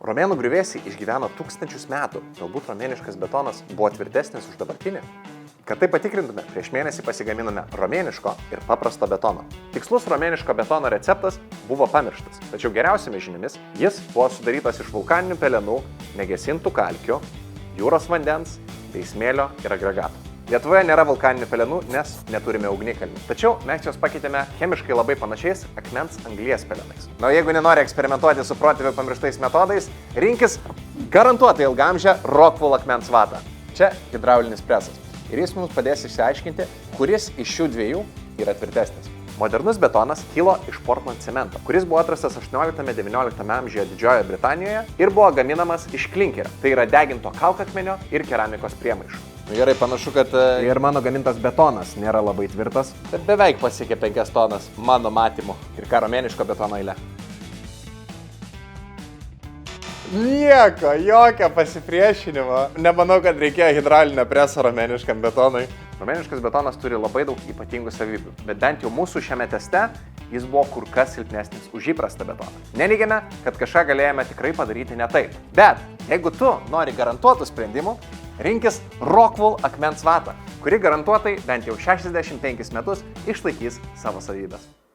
Romėnų griuvėsiai išgyveno tūkstančius metų. Galbūt romėniškas betonas buvo tvirtesnis už dabartinį? Kad tai patikrintume, prieš mėnesį pasigaminome romėniško ir paprasto betono. Tikslus romėniško betono receptas buvo pamirštas, tačiau geriausiamis žiniomis jis buvo sudarytas iš vulkaninių pelenų, negesintų kalkių, jūros vandens bei smėlio ir agregatų. Lietuvoje nėra vulkaninių pelenų, nes neturime ugnikalnių. Tačiau mes juos pakeitėme chemiškai labai panašiais akmens anglies pelenais. Na, jeigu nenori eksperimentuoti su protėvių pamirštais metodais, rinkis garantuotai ilgamžę Rockwool akmens vatą. Čia hidraulinis presas. Ir jis mums padės išsiaiškinti, kuris iš šių dviejų yra tvirtesnis. Modernus betonas kilo iš Portland cemento, kuris buvo atrastas 18–19 amžiuje Didžiojoje Britanijoje ir buvo gaminamas iš klinkerio, tai yra deginto kalkakmenio ir keramikos priemaišų. Gerai, panašu, kad Ir mano gamintas betonas nėra labai tvirtas. bet beveik pasiekė 5 tonas, mano matymu. Ir ką romėniško betono eilė. Nieko, jokio pasipriešinimo. Nemanau, kad reikėjo hidraulinio preso romėniškam betonui. Romėniškas betonas turi labai daug ypatingų savybių, bet bent jau mūsų šiame teste jis buvo kur kas silpnesnis už įprastą betoną. Neneigiame, kad kažką galėjome tikrai padaryti ne taip. Bet jeigu tu nori garantuotų sprendimų, rinkis Rockwool akmens vatą, kuri garantuotai bent jau 65 metus išlaikys savo savybės.